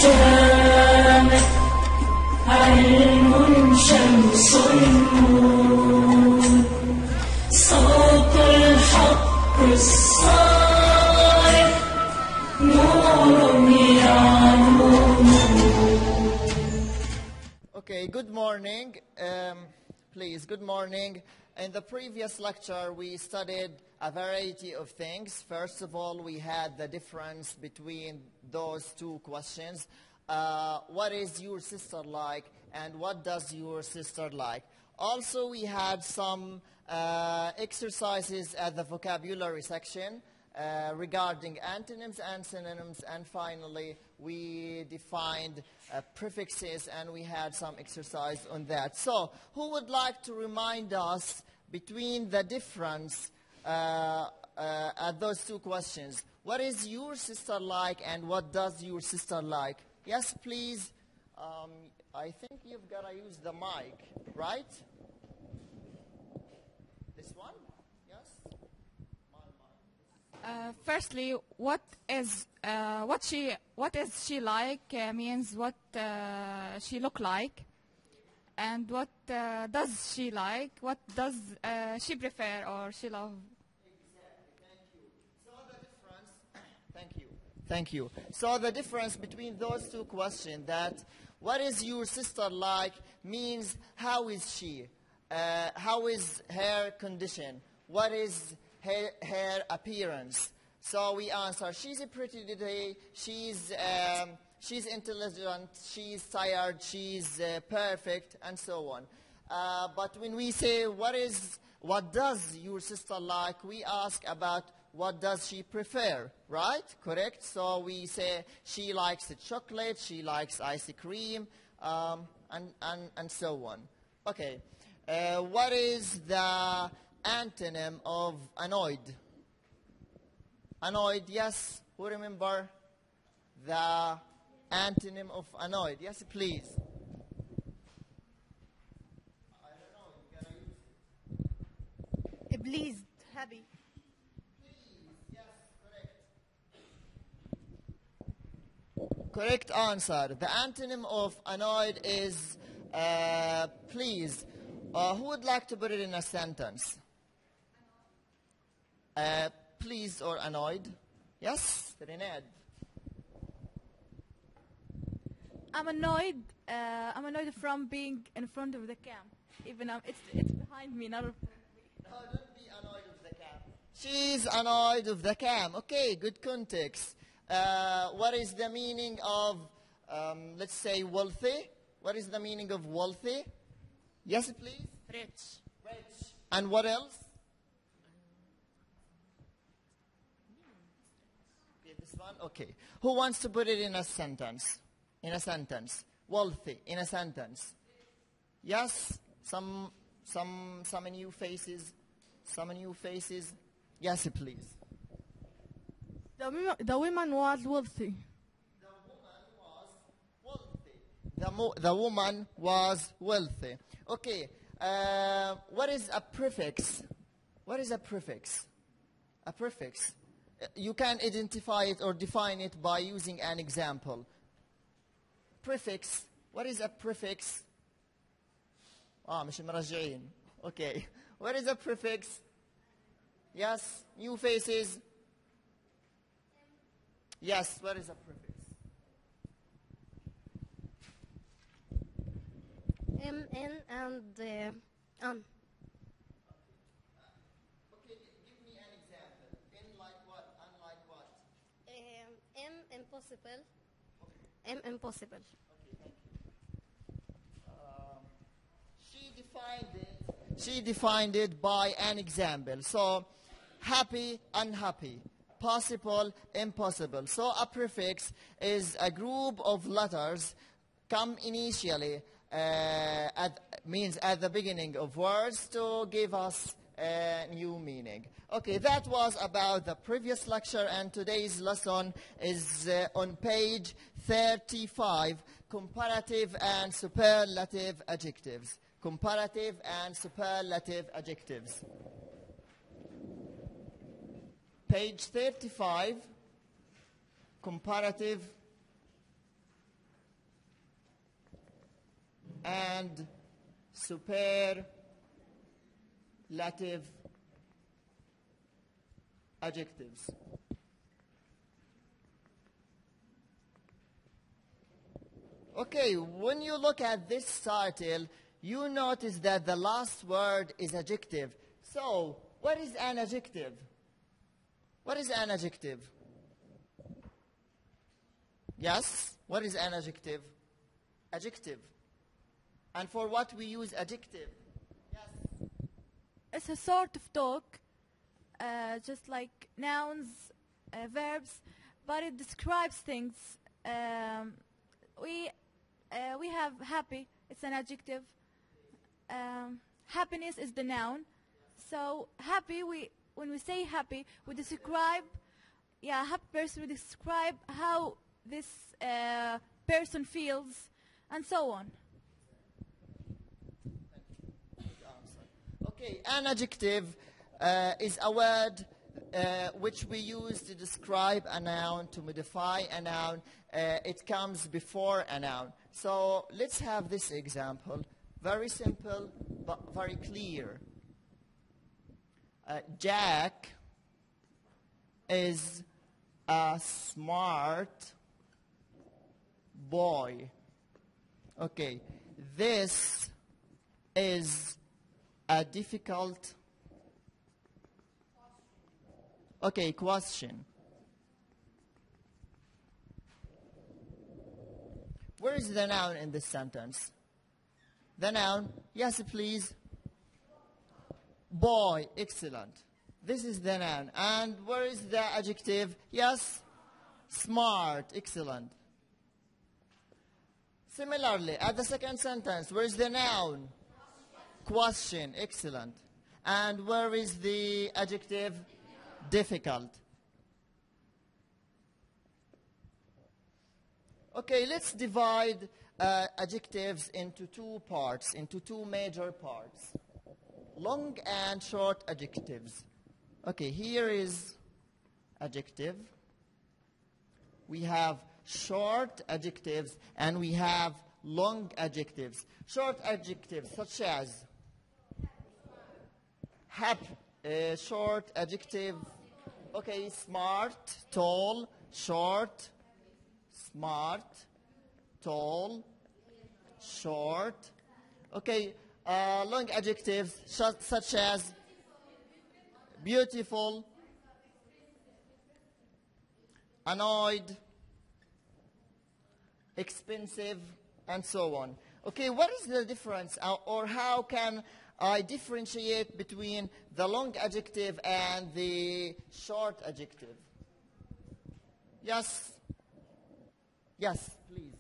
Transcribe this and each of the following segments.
شامخ علم شمس النور صوت الحق الصارخ نور يعلو. Okay, good morning. Please, good morning. In the previous lecture, we studied a variety of things. First of all, we had the difference between those two questions. What is your sister like, and what does your sister like? Also, we had some exercises at the vocabulary section regarding antonyms and synonyms, and finally we defined prefixes, and we had some exercise on that. So who would like to remind us between the difference at those two questions? What is your sister like, and what does your sister like? Yes, please. I think you've got to use the mic, right? This one? Yes? Firstly, what is she like means what she look like, and what does she like, what does she prefer or she love. Exactly. Thank you. So the difference between those two questions, that what is your sister like means how is she, how is her condition, what is her appearance. So we answer, she's pretty today, she's intelligent, she's tired, she's perfect, and so on. But when we say what does your sister like, we ask about what does she prefer, right? Correct? So we say she likes the chocolate, she likes ice cream, and so on. Okay. What is the antonym of annoyed? Annoyed, yes. Who remember the antonym of annoyed? Yes, please. I don't know. You gotta use it. Pleased, happy. Please, yes, correct. Correct answer. The antonym of annoyed is pleased. Who would like to put it in a sentence? Pleased or annoyed? Yes, Rened. I'm annoyed from being in front of the cam. Even it's behind me, not in front of me. No, don't be annoyed with the cam. She's annoyed with the cam. Okay, good context. What is the meaning of, let's say, wealthy? What is the meaning of wealthy? Yes, please? Rich. Rich. And what else? Okay, this one? Okay. Who wants to put it in a sentence? In a sentence. Wealthy, in a sentence. Yes? Some new faces? Some new faces? Yes, please. The woman was wealthy. The woman was wealthy. Okay. What is a prefix? What is a prefix? A prefix. You can identify it or define it by using an example. Prefix. What is a prefix? مش مراجعين. Okay. What is a prefix? Yes. New faces. Yes. What is a prefix? M, N, and an. Okay, give me an example. In like what? Unlike what? M, impossible. M, impossible. Okay, thank you. She defined it by an example. So, happy, unhappy. Possible, impossible. So, a prefix is a group of letters come initially, means at the beginning of words to give us a new meaning. Okay, that was about the previous lecture, and today's lesson is on page 35, comparative and superlative adjectives. Comparative and superlative adjectives. Page 35, comparative and superlative adjectives. Okay, when you look at this title, you notice that the last word is adjective. So, what is an adjective? What is an adjective? Yes, what is an adjective? Adjective. And for what we use adjective? Yes. It's a sort of talk, just like nouns, verbs, but it describes things. We have happy, it's an adjective. Happiness is the noun. So happy, when we say happy, we describe, a happy person, we describe how this person feels, and so on. Okay, an adjective is a word which we use to describe a noun, to modify a noun. It comes before a noun. So let's have this example. Very simple, but very clear. Jack is a smart boy. Okay, this is a difficult question. Where is the noun in this sentence? The noun, yes please. Boy, excellent. This is the noun. And where is the adjective? Yes, smart, excellent. Similarly, at the second sentence, where is the noun? Question, excellent. And where is the adjective? Difficult. Okay, let's divide adjectives into two parts, into two major parts. Long and short adjectives. Okay, here is adjective. We have short adjectives and we have long adjectives. Short adjectives such as short adjective. Okay, smart, tall, short, smart, tall, short. Okay, long adjectives such as beautiful, annoyed, expensive, and so on. Okay, what is the difference, or how can I differentiate between the long adjective and the short adjective? Yes? Yes, please.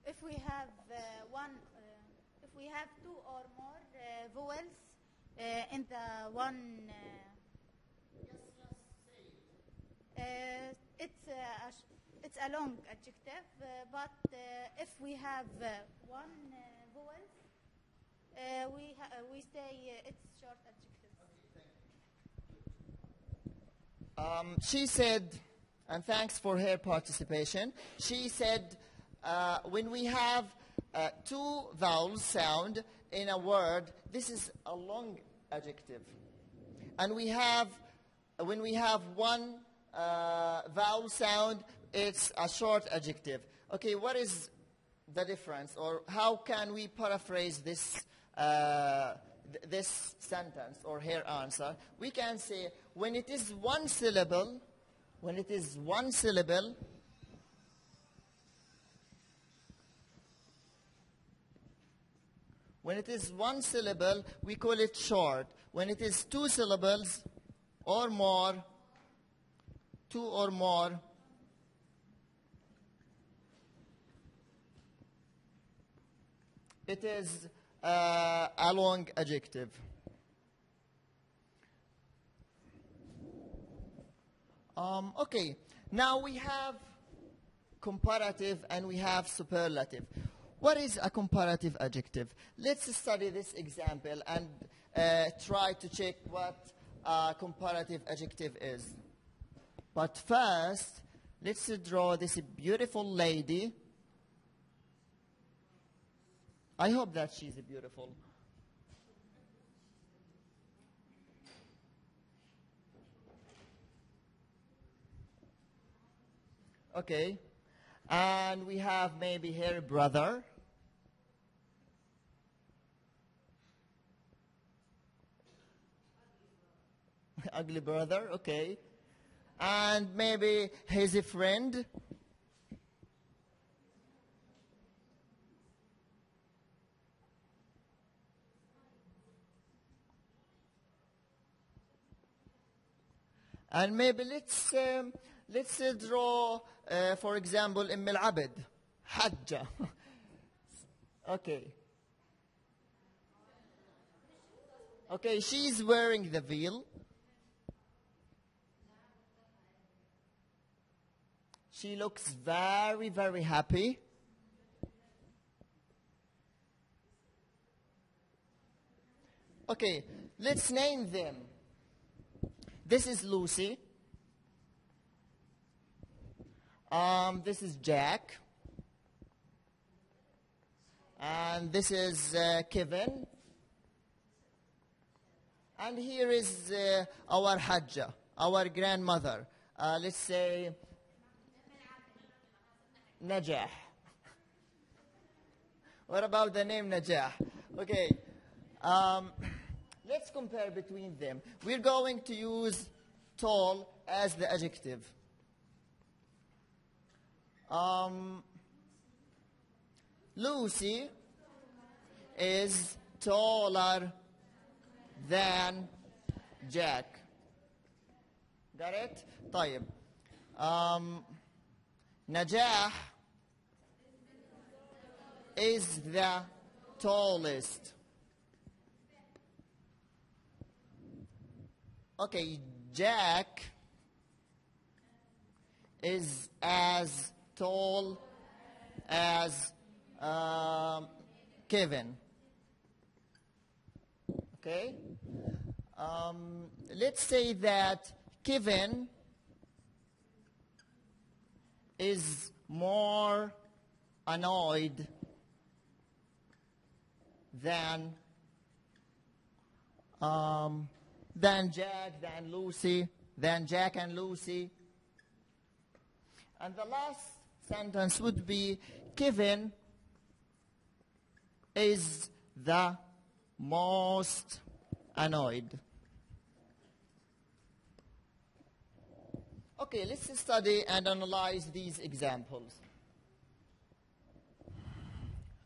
If we have if we have two or more vowels in the one, it's a long adjective. But if we have one vowel, we say it's short adjective. She said, and thanks for her participation, she said when we have two vowel sound in a word, this is a long adjective. And we have, when we have one vowel sound, it's a short adjective. Okay, what is the difference, or how can we paraphrase this this sentence or her answer? We can say when it is one syllable, when it is one syllable, when it is one syllable, we call it short. When it is two syllables or more, two or more, it is a long adjective. Okay, now we have comparative and we have superlative. What is a comparative adjective? Let's study this example and try to check what a comparative adjective is. But first, let's draw this beautiful lady. I hope that she's beautiful. Okay. And we have maybe her brother. Ugly brother, okay. And maybe his friend. And maybe let's draw, for example, العبد, حجة. Okay. Okay, she's wearing the veil. She looks very, very happy. Okay, let's name them. This is Lucy. This is Jack. And this is Kevin. And here is our Hajja, our grandmother. Let's say Najah. What about the name Najah? Okay. Let's compare between them. We're going to use tall as the adjective. Lucy is taller than Jack. Got it? طيب. Najah is the tallest. Okay, Jack is as tall as Kevin. Okay? Let's say that Kevin is more annoyed than Jack, than Lucy, than Jack and Lucy. And the last sentence would be Kevin is the most annoyed. Okay, let's study and analyze these examples.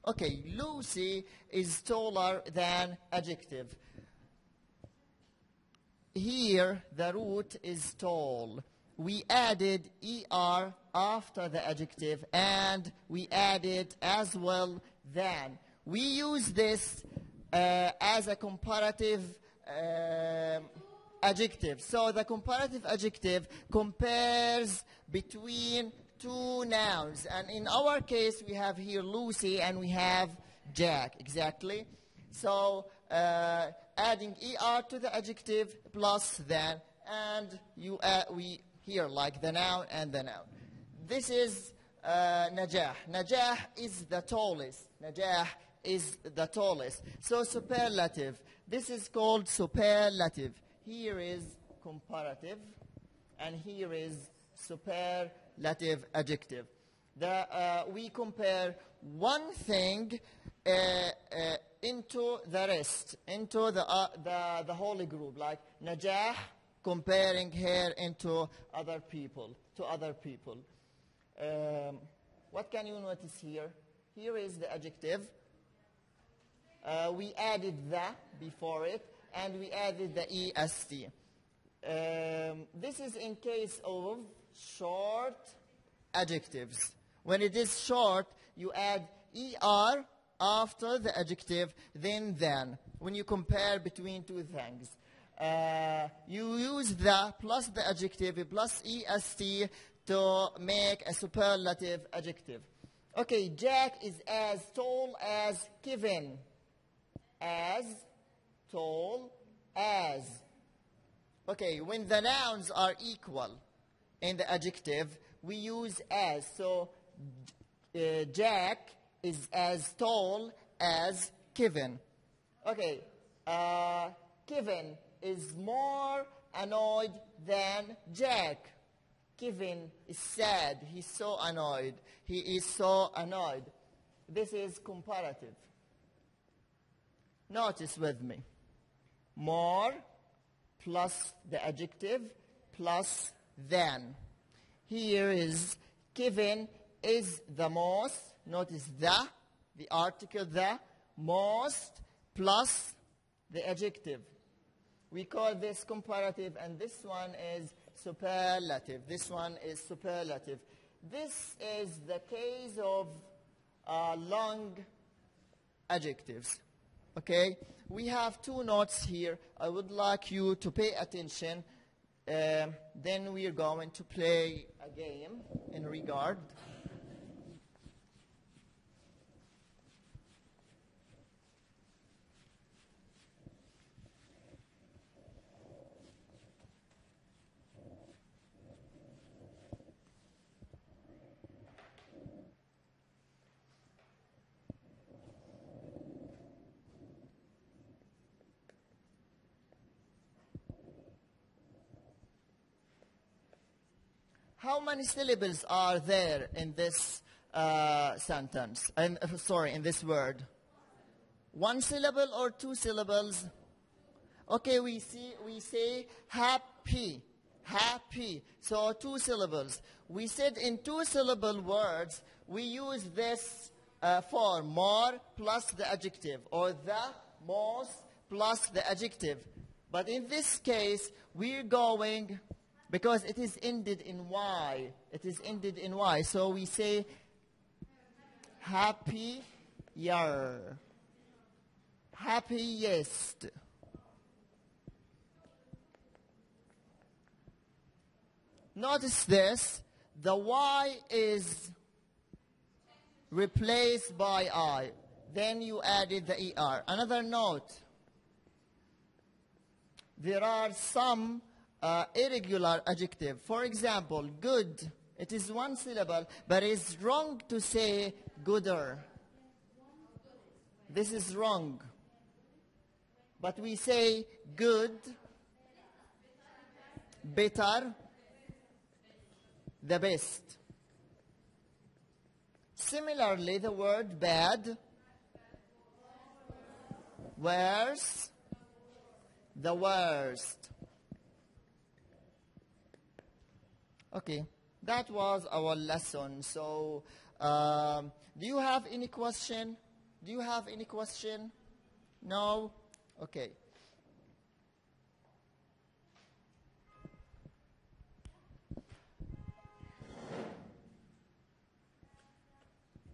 Okay, Lucy is taller than adjective. Here, the root is tall. We added ER after the adjective, and we added as well than. We use this as a comparative adjective. So the comparative adjective compares between two nouns. And in our case, we have here Lucy and we have Jack, exactly. So adding ER to the adjective plus than, and we here like the noun and the noun. This is Najah. Najah is the tallest. Najah is the tallest. So superlative. This is called superlative. Here is comparative, and here is superlative adjective. We compare one thing into the rest, into the whole group, like Najah comparing her into other people, to other people. What can you notice here? Here is the adjective. We added the before it, and we added the EST. This is in case of short adjectives. When it is short, you add ER after the adjective, then than, when you compare between two things. You use the plus the adjective plus EST to make a superlative adjective. Okay, Jack is as tall as Kevin. As tall as. Okay, when the nouns are equal, in the adjective, we use as. So Jack is as tall as Kevin. Okay, Kevin is more annoyed than Jack. Kevin is sad. He's so annoyed. He is so annoyed. This is comparative. Notice with me. More plus the adjective plus than. Here is Kevin is the most. Notice the article the, most plus the adjective. We call this comparative, and this one is superlative. This one is superlative. This is the case of long adjectives. Okay? We have two notes here. I would like you to pay attention. Then we are going to play a game in regard. How many syllables are there in this sentence? In this word. One syllable or two syllables? Okay, we say happy. Happy. So two syllables. We said in two syllable words, we use this form, more plus the adjective, or the most plus the adjective. But in this case, we're going, because it is ended in Y. It is ended in Y. So we say happier. Happiest. Notice this. The Y is replaced by I. Then you added the ER. Another note. There are some irregular adjective. For example, good. It is one syllable, but it's wrong to say gooder. This is wrong. But we say good, better, the best. Similarly, the word bad, worse, the worst. Okay, that was our lesson. So, do you have any question? Do you have any question? No? Okay.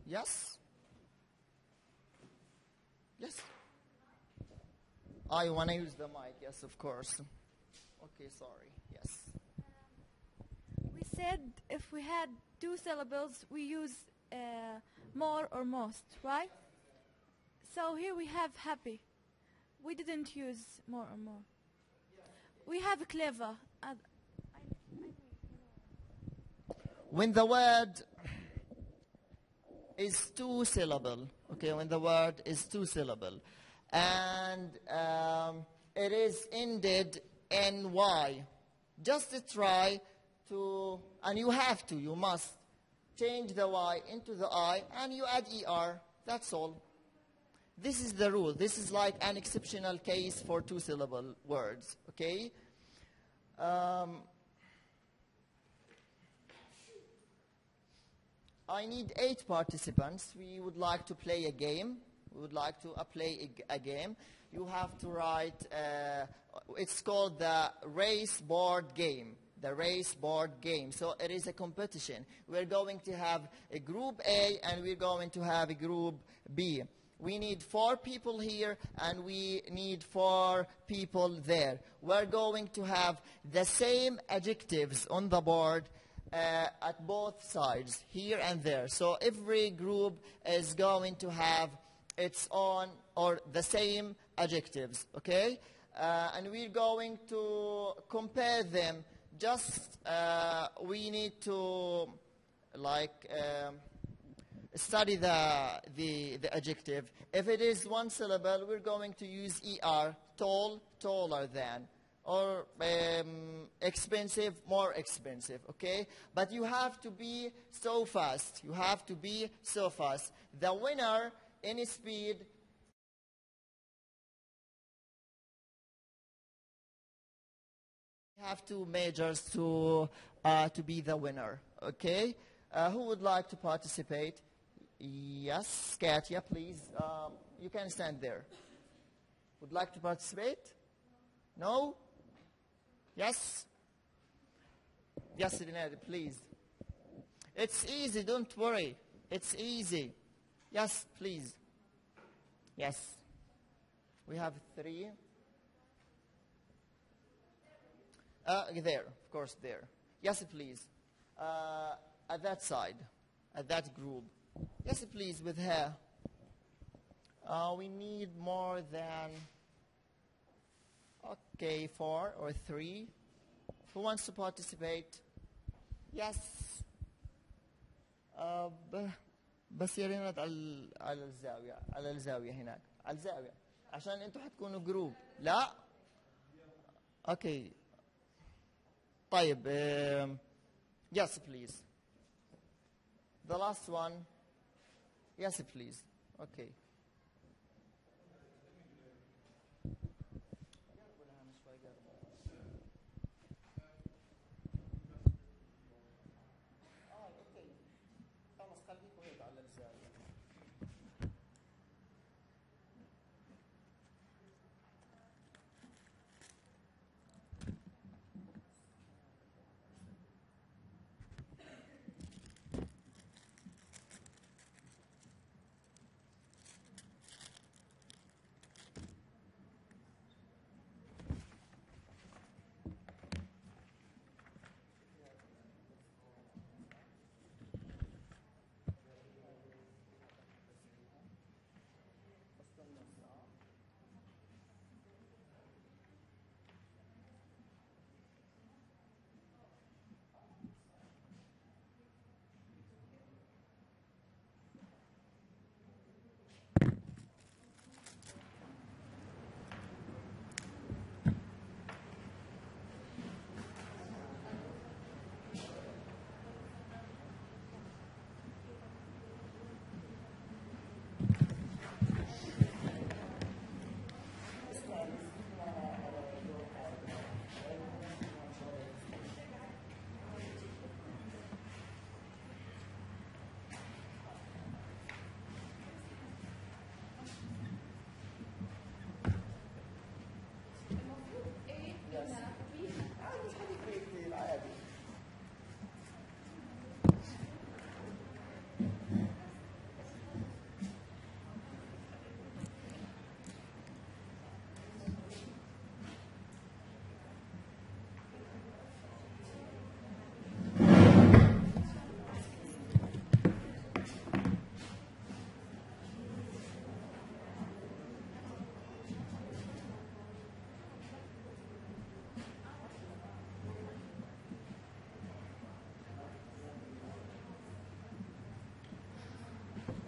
Yes? Yes? I want to use the mic, yes, of course. Okay, sorry, yes. We said if we had two syllables, we use more or most, right? So here we have happy. We didn't use more or more. We have clever. When the word is two syllable, okay, when the word is two syllable, and it is ended in Y, just try to, and you have to, you must change the Y into the I, and you add ER, that's all. This is the rule. This is like an exceptional case for two syllable words, okay? I need 8 participants. We would like to play a game. We would like to play a game. You have to write, it's called the race board game. The race board game. So it is a competition. We're going to have a group A and we're going to have a group B. We need 4 people here and we need 4 people there. We're going to have the same adjectives on the board at both sides, here and there. So every group is going to have its own or the same adjectives, okay? And we're going to compare them just we need to like study the adjective. If it is one syllable, we're going to use er, tall, taller than, or expensive, more expensive, okay? But you have to be so fast. You have to be so fast. The winner in speed have two majors to be the winner, okay? Who would like to participate? Yes, Katia, please. You can stand there. Would like to participate? No? Yes? Yes, Rinaldi, please. It's easy, don't worry. It's easy. Yes, please. Yes. We have 3. There, of course, there. Yes, please. At that side, at that group. Yes, please, with her. We need more than, okay, 4 or 3. Who wants to participate? Yes. بس يا رينات على الزاوية، على الزاوية هناك، على الزاوية، عشان انتوا حتكونوا جروب. لا؟ Okay. طيب. Yes, please. The last one. Yes, please. Okay.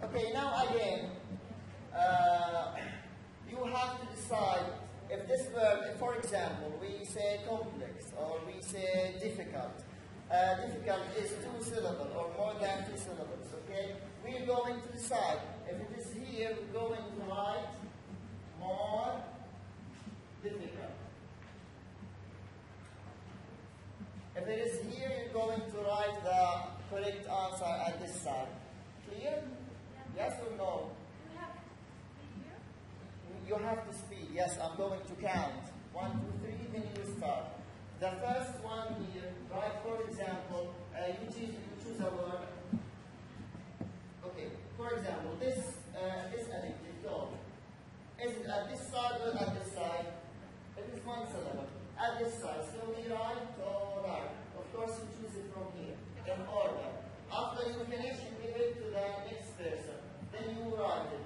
Okay, now again, you have to decide if this verb, for example, we say complex or we say difficult. Difficult is 2 syllables or more than 2 syllables, okay? We're going to decide if it is here, we're going to write more difficult. If it is here, you're going to write the correct answer at this side. Clear? Yes or no? You have to speak. Yes, I'm going to count. 1, 2, 3, then you start. The first one here, right? For example, you choose a word. Okay. For example, this adjective, dog. Is it at this side or at this side? It is 1 syllable. At this side. So we write or right. Of course, you choose it from here in order. After you finish, you give it to the next person. Then you write it,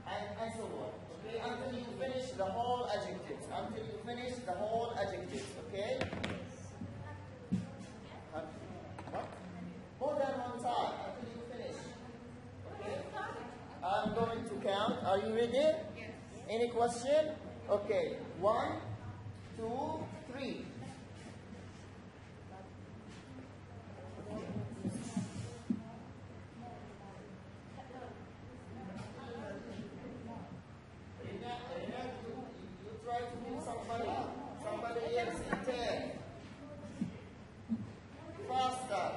and so on. Okay, until you finish the whole adjectives. Until you finish the whole adjectives. Okay. Any question? Okay. 1, 2, 3. You try to do somebody else in turn. Faster.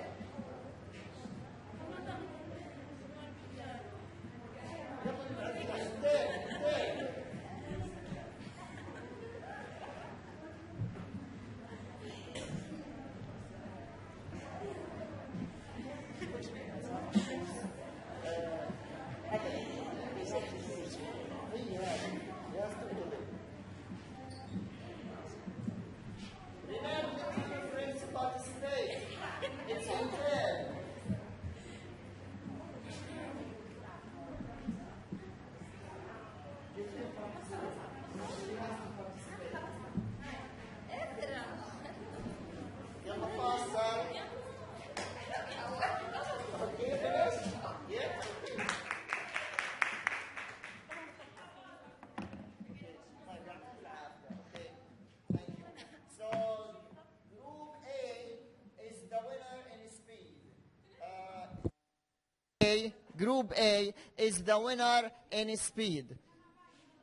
Group A is the winner in speed.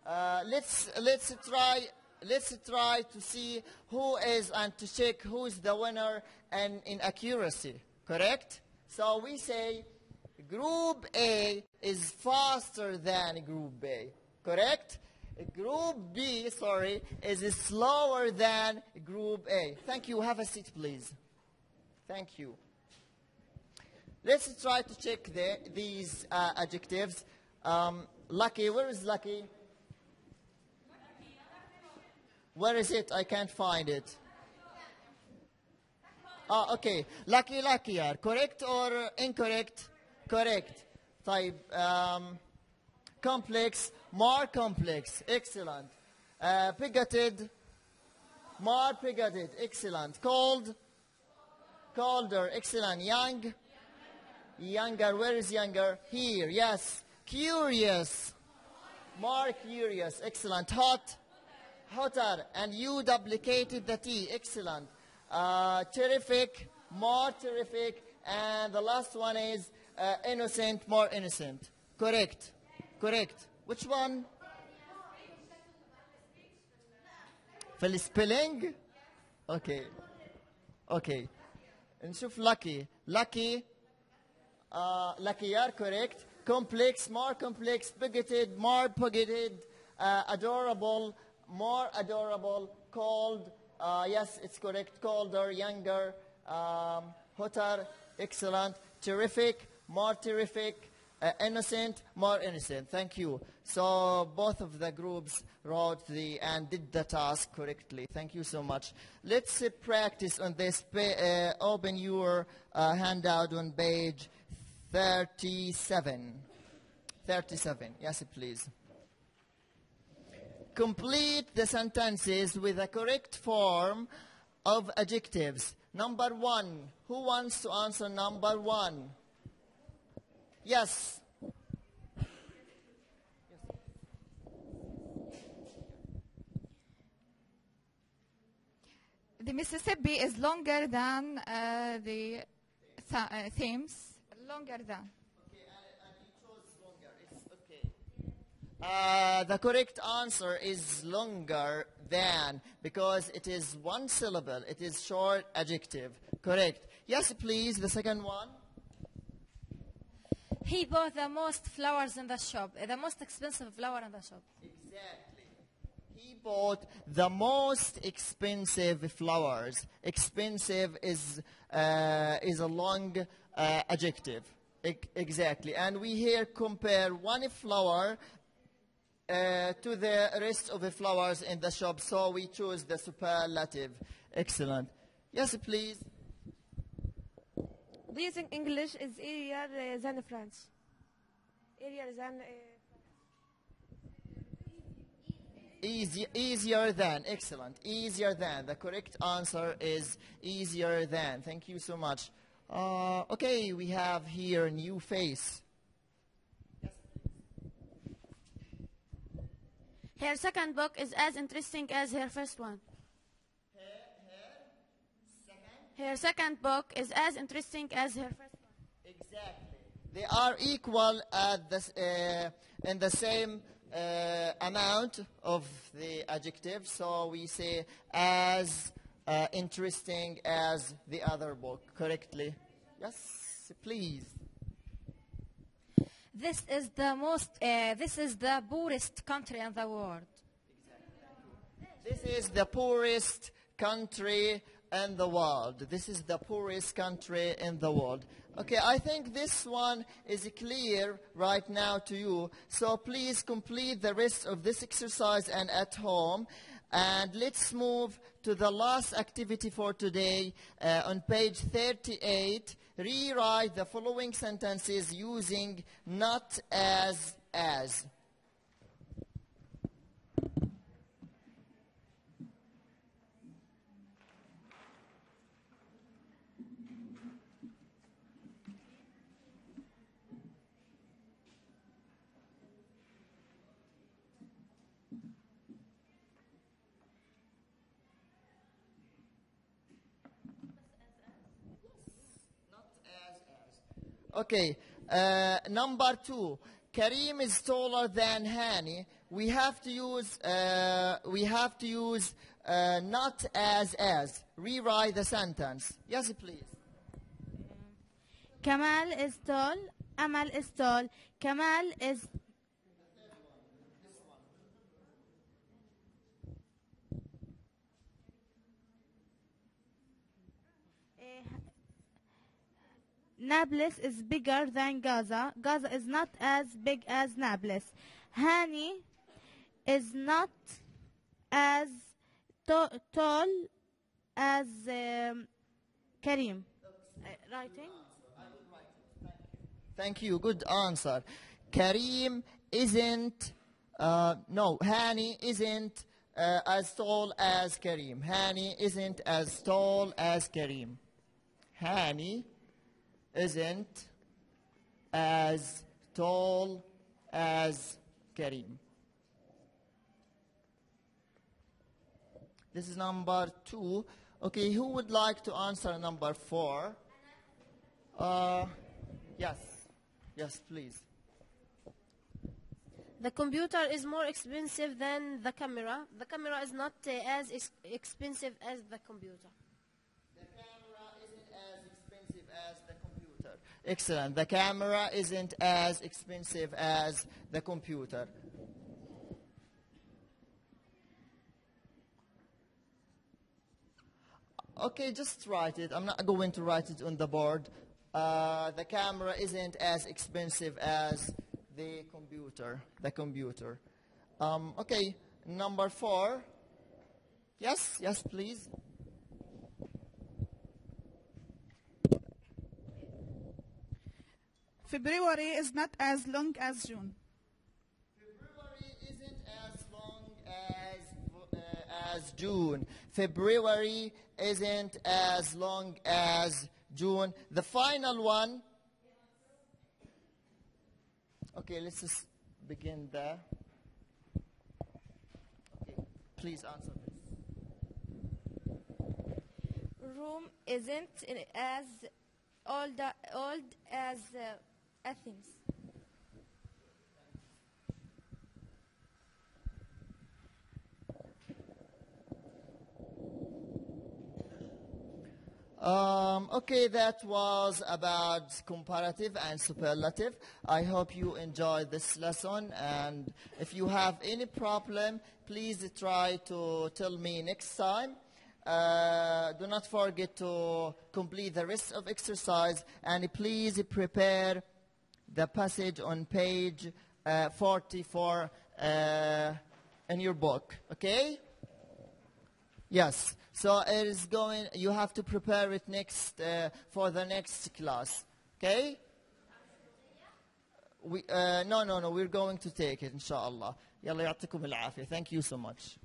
Let's try to see who is and to check who is the winner and in accuracy. Correct? So we say Group A is faster than Group B. Correct? Group B, sorry, is slower than Group A. Thank you. Have a seat, please. Thank you. Let's try to check these adjectives. Lucky, where is Lucky? Where is it? I can't find it. Okay. Lucky, luckier. Correct or incorrect? Correct. Type complex, more complex. Excellent. Bigoted, more bigoted. Excellent. Cold, colder. Excellent. Young, younger. Where is younger? Here. Yes. Curious, more curious. Excellent. Hot, hotter. And you duplicated the T. Excellent. Terrific, more terrific. And the last one is innocent, more innocent. Correct. Correct. Which one? في الspelling? Okay. Okay. نشوف lucky. Lucky. Luckier, correct. Complex, more complex. Bigoted, more bigoted. Adorable, more adorable. Cold, yes, it's correct. Colder, younger. Hotter, excellent. Terrific, more terrific. Innocent, more innocent. Thank you. So both of the groups wrote and did the task correctly. Thank you so much. Let's practice on this. Open your handout on page 37. 37. Yes, please. Complete the sentences with the correct form of adjectives. Number 1. Who wants to answer number 1? Yes. The Mississippi is longer than the Thames. Longer than. Okay, and you chose longer. It's okay. The correct answer is longer than because it is one syllable. It is short adjective. Correct. Yes, please. The second one. He bought the most flowers in the shop. The most expensive flower in the shop. Exactly. He bought the most expensive flowers. Expensive is a long adjective. Exactly. And we here compare one flower to the rest of the flowers in the shop. So we choose the superlative. Excellent. Yes, please. Using English is easier than French. Easier than Easier than. Excellent. Easier than. The correct answer is easier than. Thank you so much. Okay, we have here a new face. Her second book is as interesting as her first one. Her second book is as interesting as her first one. Exactly. They are equal at in the same amount of the adjective. So we say as interesting as the other book. Correctly? Yes, please. This is the poorest country in the world. This is the poorest country in the world. This is the poorest country in the world. Okay, I think this one is clear right now to you. So please complete the rest of this exercise and at home. And let's move to the last activity for today. On page 38, rewrite the following sentences using not as. Okay, number 2. Kareem is taller than Hani. We have to use not as. Rewrite the sentence. Yes, please. Kamal is tall. Amal is tall. Kamal is Nablus is bigger than Gaza. Gaza is not as big as Nablus. Hani is not as tall as Kareem. Writing? Thank you. Good answer. Kareem isn't, Hani isn't as tall as Kareem. Hani isn't as tall as Kareem. Hani isn't as tall as Kareem. This is number 2. Okay, who would like to answer number 4? Yes, please. The computer is more expensive than the camera. The camera is not as expensive as the computer. The camera isn't as expensive as the computer. Excellent. The camera isn't as expensive as the computer. Okay, just write it. I'm not going to write it on the board. The camera isn't as expensive as the computer. Okay, number 4. Yes, please. February is not as long as June. February isn't as long as June. February isn't as long as June. The final one. Okay, let's just begin there. Okay, please answer this. Rome isn't as old as Athens. Okay, that was about comparative and superlative. I hope you enjoyed this lesson, and if you have any problem, please try to tell me next time. Do not forget to complete the rest of exercise, and please prepare the passage on page 44 in your book, okay? Yes, so it is going, you have to prepare it next for the next class, okay? No, we're going to take it, inshallah. يلا يعطيكم العافية. Thank you so much.